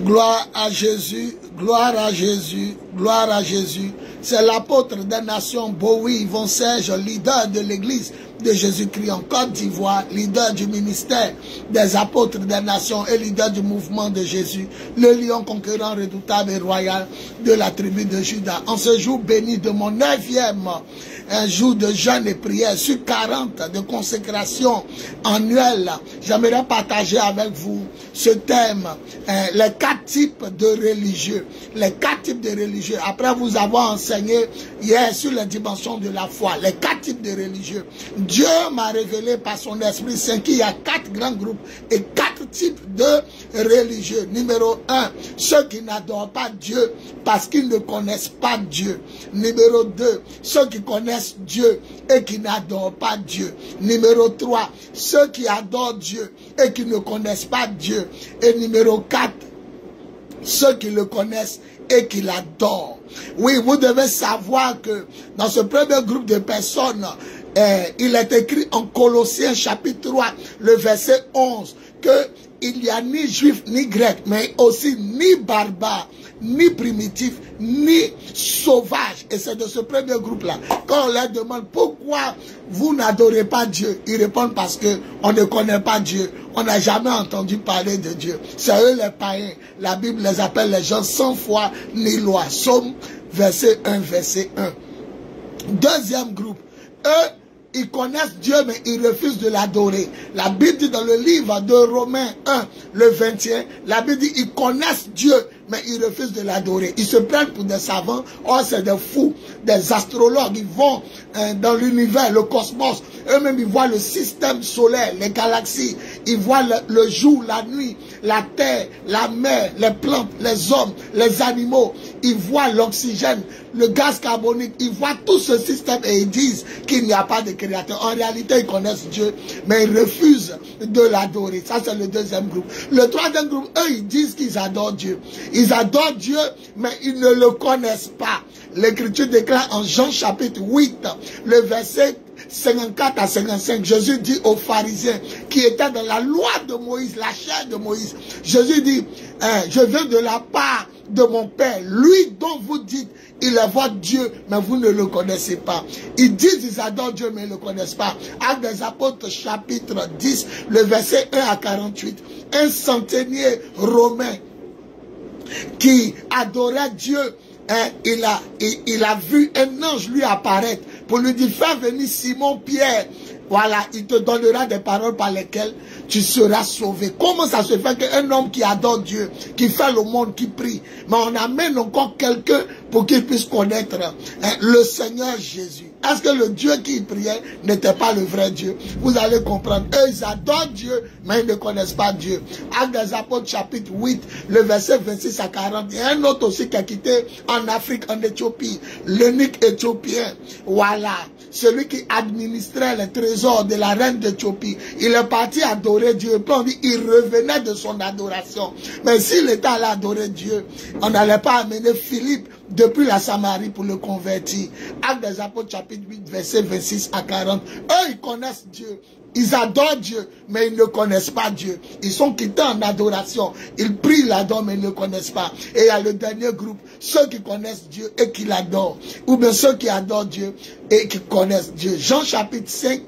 Gloire à Jésus, gloire à Jésus, gloire à Jésus. C'est l'apôtre des nations Bowie Yvon Serge, leader de l'église de Jésus-Christ en Côte d'Ivoire, leader du ministère des apôtres des nations et leader du mouvement de Jésus, le lion conquérant redoutable et royal de la tribu de Juda. En ce jour béni de mon 9e un jour de jeûne et prière sur 40 de consécration annuelle, j'aimerais partager avec vous ce thème, les 4 types de religieux. Les 4 types de religieux. Après vous avoir enseigné hier sur les dimensions de la foi, les 4 types de religieux. Dieu m'a révélé par son Esprit Saint qu'il y a 4 grands groupes et 4 types de religieux. Numéro 1, ceux qui n'adorent pas Dieu parce qu'ils ne connaissent pas Dieu. Numéro 2, ceux qui connaissent Dieu et qui n'adorent pas Dieu. Numéro 3, ceux qui adorent Dieu et qui ne connaissent pas Dieu. Et numéro 4, ceux qui le connaissent et qui l'adorent. Oui, vous devez savoir que dans ce premier groupe de personnes, il est écrit en Colossiens chapitre 3, le verset 11, que il n'y a ni juif ni grec, mais aussi ni barbare, ni primitif, ni sauvage. Et c'est de ce premier groupe-là. Quand on leur demande pourquoi vous n'adorez pas Dieu, ils répondent parce qu'on ne connaît pas Dieu. On n'a jamais entendu parler de Dieu. C'est eux les païens. La Bible les appelle les gens sans foi ni loi. Somme, verset 1, verset 1. Deuxième groupe, eux, ils connaissent Dieu, mais ils refusent de l'adorer. La Bible dit dans le livre de Romains 1, le 21, la Bible dit ils connaissent Dieu, mais ils refusent de l'adorer. Ils se prennent pour des savants. Oh, c'est des fous, des astrologues. Ils vont dans l'univers, le cosmos. Eux-mêmes, ils voient le système solaire, les galaxies. Ils voient le jour, la nuit, la terre, la mer, les plantes, les hommes, les animaux. Ils voient l'oxygène, le gaz carbonique. Ils voient tout ce système et ils disent qu'il n'y a pas de créateur. En réalité, ils connaissent Dieu, mais ils refusent de l'adorer. Ça, c'est le deuxième groupe. Le troisième groupe, eux, ils disent qu'ils adorent Dieu. Ils adorent Dieu, mais ils ne le connaissent pas. L'Écriture déclare en Jean chapitre 8, le verset 54 à 55, Jésus dit aux pharisiens qui étaient dans la loi de Moïse, la chair de Moïse, Jésus dit, je viens de la part de mon Père, lui dont vous dites, il est votre Dieu, mais vous ne le connaissez pas. Ils disent qu'ils adorent Dieu, mais ils ne le connaissent pas. Actes des Apôtres, chapitre 10, le verset 1 à 48, un centenier romain qui adorait Dieu, il a vu un ange lui apparaître pour lui dire, fais venir Simon Pierre. Voilà, il te donnera des paroles par lesquelles tu seras sauvé. Comment ça se fait qu'un homme qui adore Dieu, qui fait le monde, qui prie, mais on amène encore quelqu'un pour qu'il puisse connaître le Seigneur Jésus? Est-ce que le Dieu qui priait n'était pas le vrai Dieu? Vous allez comprendre. Eux, ils adorent Dieu, mais ils ne connaissent pas Dieu. Actes des Apôtres, chapitre 8, le verset 26 à 40. Il y a un autre aussi qui a quitté en Afrique, en Éthiopie. L'eunuque éthiopien. Voilà. Celui qui administrait les trésors de la reine d'Éthiopie. Il est parti adorer Dieu. Puis on dit, il revenait de son adoration. Mais s'il était allé adorer Dieu, on n'allait pas amener Philippe depuis la Samarie pour le convertir. Actes des Apôtres, chapitre 8, verset 26 à 40. Eux, ils connaissent Dieu. Ils adorent Dieu, mais ils ne connaissent pas Dieu. Ils sont quittés en adoration. Ils prient, l'adorent, mais ils ne connaissent pas. Et il y a le dernier groupe, ceux qui connaissent Dieu et qui l'adorent. Ou bien ceux qui adorent Dieu et qui connaissent Dieu. Jean chapitre 5,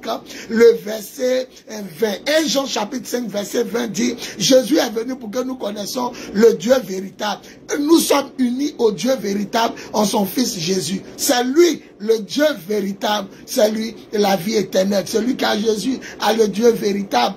le verset 20. Et Jean chapitre 5, verset 20 dit, Jésus est venu pour que nous connaissions le Dieu véritable. Nous sommes unis au Dieu véritable en son Fils Jésus. C'est lui, le Dieu véritable. C'est lui, la vie éternelle. Celui qui a Jésus a le Dieu véritable.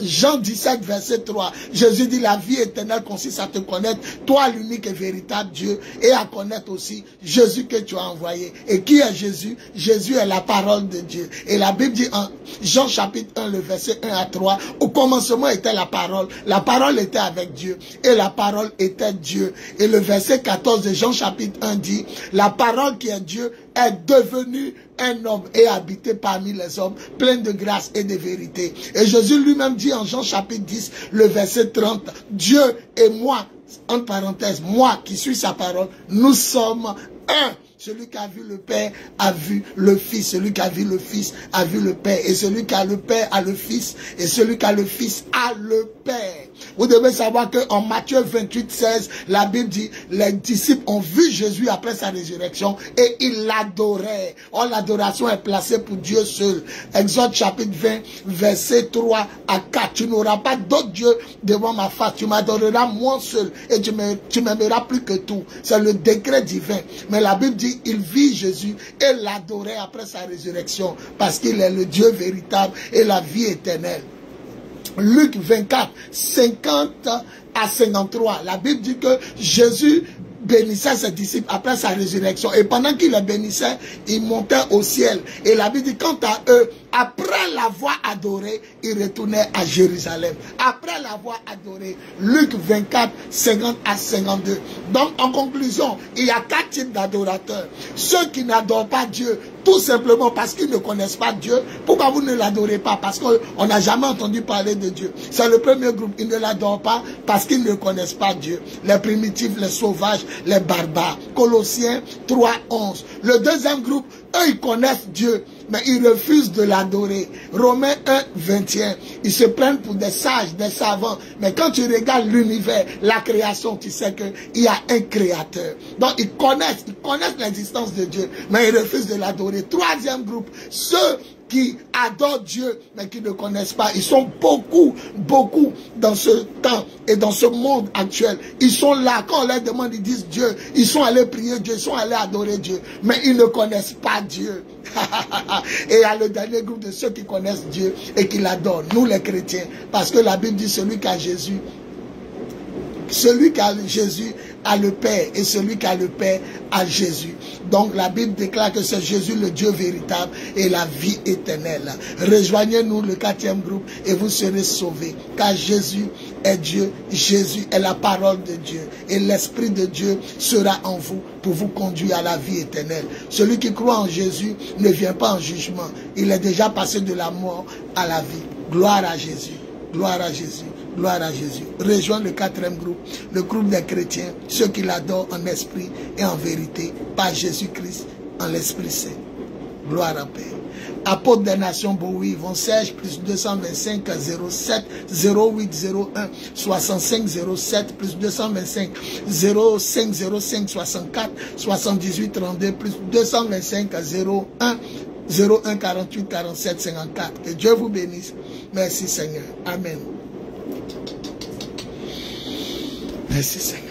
Jean 17, verset 3. Jésus dit, la vie éternelle consiste à te connaître, toi l'unique et véritable Dieu, et à connaître aussi Jésus que tu as envoyé. Et qui est Jésus? Jésus est la parole de Dieu. Et la Bible dit en Jean chapitre 1, le verset 1 à 3, au commencement était la parole était avec Dieu, et la parole était Dieu. Et le verset 14 de Jean chapitre 1 dit, la parole qui est Dieu est devenu un homme et habité parmi les hommes, plein de grâce et de vérité. Et Jésus lui-même dit en Jean chapitre 10, le verset 30, Dieu et moi, entre parenthèses, moi qui suis sa parole, nous sommes un. Celui qui a vu le Père a vu le Fils. Celui qui a vu le Fils a vu le Père. Et celui qui a le Père a le Fils. Et celui qui a le Fils a le Père. Vous devez savoir qu'en Matthieu 28, 16, la Bible dit, les disciples ont vu Jésus après sa résurrection et ils l'adoraient. Or, l'adoration est placée pour Dieu seul. Exode chapitre 20, verset 3 à 4. Tu n'auras pas d'autre Dieu devant ma face. Tu m'adoreras moi seul et tu m'aimeras plus que tout. C'est le décret divin. Mais la Bible dit, il vit Jésus et l'adorait après sa résurrection parce qu'il est le Dieu véritable et la vie éternelle. Luc 24, 50 à 53. La Bible dit que Jésus bénissait ses disciples après sa résurrection. Et pendant qu'il les bénissait, il montait au ciel. Et la Bible dit, quant à eux, après l'avoir adoré, ils retournaient à Jérusalem. Après l'avoir adoré. Luc 24, 50 à 52. Donc, en conclusion, il y a 4 types d'adorateurs. Ceux qui n'adorent pas Dieu, tout simplement parce qu'ils ne connaissent pas Dieu. Pourquoi vous ne l'adorez pas? Parce qu'on n'a jamais entendu parler de Dieu. C'est le premier groupe. Ils ne l'adorent pas parce qu'ils ne connaissent pas Dieu. Les primitifs, les sauvages, les barbares. Colossiens 3, 11. Le deuxième groupe, eux, ils connaissent Dieu, mais ils refusent de l'adorer. Romains 1, 21. Ils se prennent pour des sages, des savants. Mais quand tu regardes l'univers, la création, tu sais qu'il y a un créateur. Donc, ils connaissent l'existence de Dieu, mais ils refusent de l'adorer. Troisième groupe, ceux qui adorent Dieu, mais qui ne connaissent pas. Ils sont beaucoup dans ce temps et dans ce monde actuel. Ils sont là, quand on leur demande, ils disent Dieu. Ils sont allés prier Dieu, ils sont allés adorer Dieu, mais ils ne connaissent pas Dieu. Et il y a le dernier groupe de ceux qui connaissent Dieu et qui l'adorent, nous les chrétiens. Parce que la Bible dit, celui qui a Jésus a le Père, et celui qui a le Père a Jésus. Donc la Bible déclare que c'est Jésus le Dieu véritable et la vie éternelle. Rejoignez-nous le 4e groupe et vous serez sauvés. Car Jésus est Dieu, Jésus est la parole de Dieu. Et l'Esprit de Dieu sera en vous pour vous conduire à la vie éternelle. Celui qui croit en Jésus ne vient pas en jugement. Il est déjà passé de la mort à la vie. Gloire à Jésus. Gloire à Jésus. Gloire à Jésus. Rejoins le 4e groupe, le groupe des chrétiens, ceux qui l'adorent en esprit et en vérité, par Jésus-Christ, en l'Esprit Saint. Gloire à Père. Apôtre des Nations Bowie, Yvon Serge, plus 225 07 08 01 65 07 plus 225 05 05 64 78 32 plus 225 01 01 48 47 54. Que Dieu vous bénisse. Merci Seigneur. Amen. Merci Seigneur.